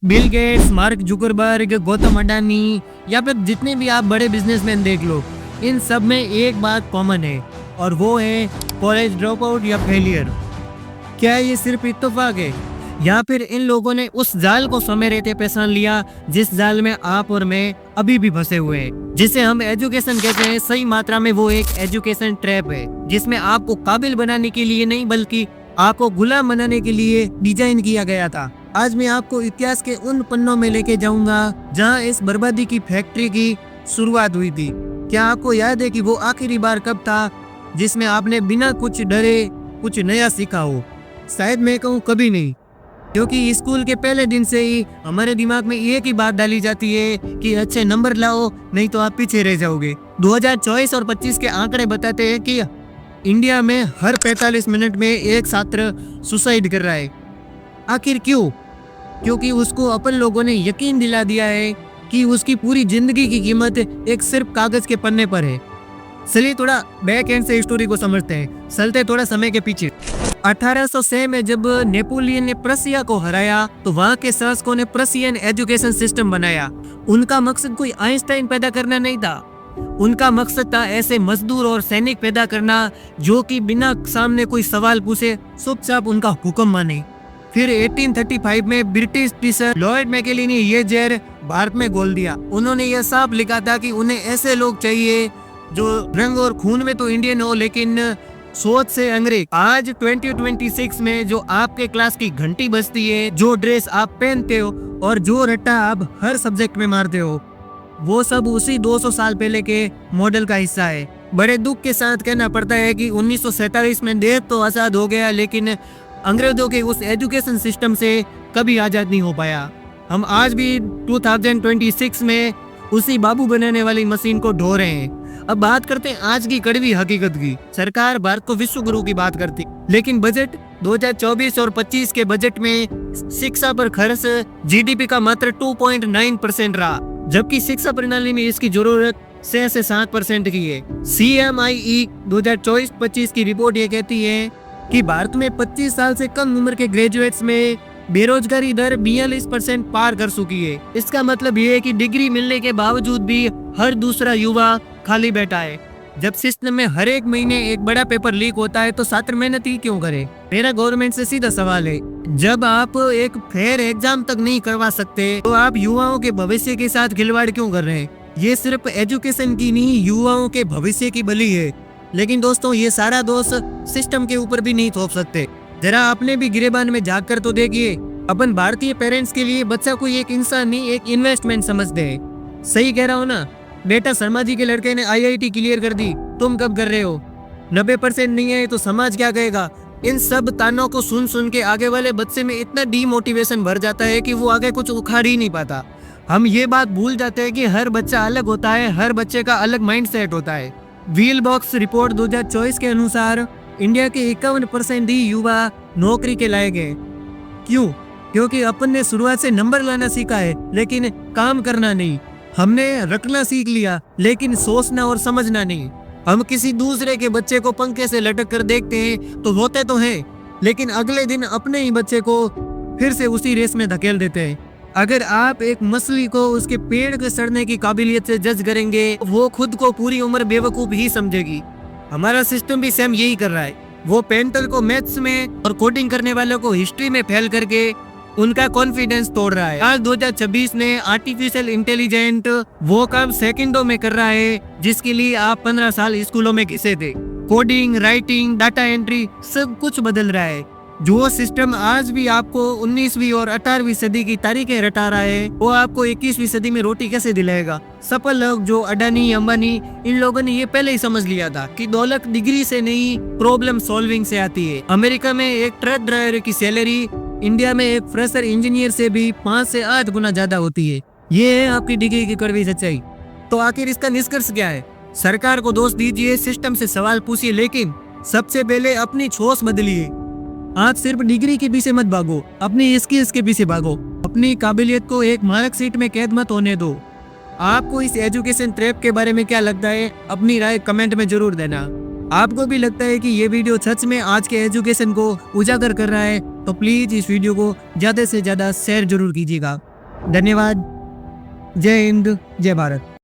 Bill Gates, mark Zuckerberg, Gautam Adani या फिर जितने भी आप बड़े बिजनेसमैन देख लो, इन सब में एक बात कॉमन है और वो है कॉलेज ड्रॉप आउट या फेलियर। क्या ये सिर्फ इत्तेफाक है या फिर इन लोगों ने उस जाल को समय रहते पहचान लिया जिस जाल में आप और मैं अभी भी फंसे हुए हैं, जिसे हम एजुकेशन कहते हैं। सही मात्रा में वो एक एजुकेशन ट्रैप है जिसमें आपको काबिल बनाने के लिए नहीं बल्कि आपको गुलाम बनाने के लिए डिजाइन किया गया था। आज मैं आपको इतिहास के उन पन्नों में लेके जाऊंगा जहां इस बर्बादी की फैक्ट्री की शुरुआत हुई थी। क्या आपको याद है कि वो आखिरी बार कब था जिसमें आपने बिना कुछ डरे कुछ नया सीखा हो? शायद मैं कहूँ कभी नहीं, क्योंकि स्कूल के पहले दिन से ही हमारे दिमाग में एक ही बात डाली जाती है कि अच्छे नंबर लाओ नहीं तो आप पीछे रह जाओगे। 2024 और 25 के आंकड़े बताते हैं कि इंडिया में हर 45 मिनट में एक छात्र सुसाइड कर रहा है। आखिर क्यों? क्योंकि उसको अपन लोगों ने यकीन दिला दिया है कि उसकी पूरी जिंदगी की कीमत एक सिर्फ कागज के पन्ने पर है। चलिए थोड़ा बैक एंड से स्टोरी को समझते हैं। चलते थोड़ा समय के पीछे। 1806 में जब नेपोलियन ने प्रसिया को हराया तो वहाँ के शासकों ने प्रसियन एजुकेशन सिस्टम बनाया। उनका मकसद कोई आइंस्टाइन पैदा करना नहीं था, उनका मकसद था ऐसे मजदूर और सैनिक पैदा करना जो कि बिना सामने कोई सवाल पूछे चुपचाप उनका हुक्म माने। फिर 1835 में ब्रिटिश टीचर लॉयड मैकेली ने ये जहर भारत में घोल दिया। उन्होंने यह साफ लिखा था कि उन्हें ऐसे लोग चाहिए जो रंग और खून में तो इंडियन हो लेकिन सोच से अंग्रेज। आज 2026 में जो आपके क्लास की घंटी बजती है, जो ड्रेस आप पहनते हो और जो रट्टा आप हर सब्जेक्ट में मारते हो, वो सब उसी 200 साल पहले के मॉडल का हिस्सा है। बड़े दुख के साथ कहना पड़ता है कि 1947 में देश तो आजाद हो गया लेकिन अंग्रेजों के उस एजुकेशन सिस्टम से कभी आजाद नहीं हो पाया। हम आज भी 2026 में उसी बाबू बनाने वाली मशीन को ढो रहे हैं। अब बात करते हैं आज की कड़वी हकीकत की। सरकार भारत को विश्व गुरु की बात करती, लेकिन बजट 2024 और 25 के बजट में शिक्षा पर खर्च जीडीपी का मात्र 2.9% रहा, जबकि शिक्षा प्रणाली में इसकी जरूरत 6 से 7% की है। CMIE 2024-25 की रिपोर्ट ये कहती है कि भारत में 25 साल से कम उम्र के ग्रेजुएट्स में बेरोजगारी दर 42% पार कर चुकी है। इसका मतलब ये है कि डिग्री मिलने के बावजूद भी हर दूसरा युवा खाली बैठा है। जब सिस्टम में हर एक महीने एक बड़ा पेपर लीक होता है तो छात्र मेहनत ही क्यों करे? मेरा गवर्नमेंट से सीधा सवाल है, जब आप एक फेयर एग्जाम तक नहीं करवा सकते तो आप युवाओं के भविष्य के साथ खिलवाड़ क्यों कर रहे हैं? ये सिर्फ एजुकेशन की नहीं, युवाओं के भविष्य की बलि है। लेकिन दोस्तों, ये सारा दोष सिस्टम के ऊपर भी नहीं थोप सकते। जरा आपने भी गिरेबान में झाँक कर तो देखिए। अपन भारतीय पेरेंट्स के लिए बच्चा कोई एक इंसान नहीं, एक इन्वेस्टमेंट समझते हैं। सही कह रहा हूँ ना? बेटा शर्मा जी के लड़के ने IIT क्लियर कर दी, तुम कब कर रहे हो? 90% नहीं है तो समाज क्या कहेगा? इन सब तानों को सुन सुन के आगे वाले बच्चे में इतना डीमोटिवेशन भर जाता है कि वो आगे कुछ उखाड़ ही नहीं पाता। हम ये बात भूल जाते हैं कि हर बच्चा अलग होता है, हर बच्चे का अलग माइंड सेट होता है। व्हील बॉक्स रिपोर्ट 2024 के अनुसार इंडिया के 51% ही युवा नौकरी के लायक हैं। क्यों? क्योंकि अपन ने शुरुआत से नंबर लाना सीखा है लेकिन काम करना नहीं। हमने रटना सीख लिया लेकिन सोचना और समझना नहीं। हम किसी दूसरे के बच्चे को पंखे से लटक कर देखते हैं तो रोते तो हैं, लेकिन अगले दिन अपने ही बच्चे को फिर से उसी रेस में धकेल देते हैं। अगर आप एक मछली को उसके पेड़ के सड़ने की काबिलियत से जज करेंगे, वो खुद को पूरी उम्र बेवकूफ ही समझेगी। हमारा सिस्टम भी सेम यही कर रहा है। वो पेंटर को मैथ्स में और कोडिंग करने वालों को हिस्ट्री में फेल करके उनका कॉन्फिडेंस तोड़ रहा है। आज 2026 में आर्टिफिशियल इंटेलिजेंट वो काम सेकंडों में कर रहा है जिसके लिए आप 15 साल स्कूलों में घिसे थे। कोडिंग, राइटिंग, डाटा एंट्री, सब कुछ बदल रहा है। जो सिस्टम आज भी आपको 19वीं और 18वीं सदी की तारीखें रटा रहा है, वो आपको 21वीं सदी में रोटी कैसे दिलाएगा? सफल लोग जो अडानी, अंबानी, इन लोगों ने ये पहले ही समझ लिया था कि दौलत डिग्री से नहीं, प्रॉब्लम सॉल्विंग से आती है। अमेरिका में एक ट्रक ड्राइवर की सैलरी इंडिया में एक फ्रेशर इंजीनियर से भी 5 से 8 गुना ज्यादा होती है। ये है आपकी डिग्री की कड़वी सच्चाई। तो आखिर इसका निष्कर्ष क्या है? सरकार को दोष दीजिए, सिस्टम से सवाल पूछिए, लेकिन सबसे पहले अपनी सोच बदलिए। आज सिर्फ डिग्री के पीछे मत भागो, अपनी स्किल्स के पीछे भागो। अपनी काबिलियत को एक मार्कशीट में कैद मत होने दो। आपको इस एजुकेशन ट्रैप के बारे में क्या लगता है? अपनी राय कमेंट में जरूर देना। आपको भी लगता है कि ये वीडियो सच में आज के एजुकेशन को उजागर कर रहा है तो प्लीज इस वीडियो को ज्यादा से ज्यादा शेयर जरूर कीजिएगा। धन्यवाद। जय हिंद, जय भारत।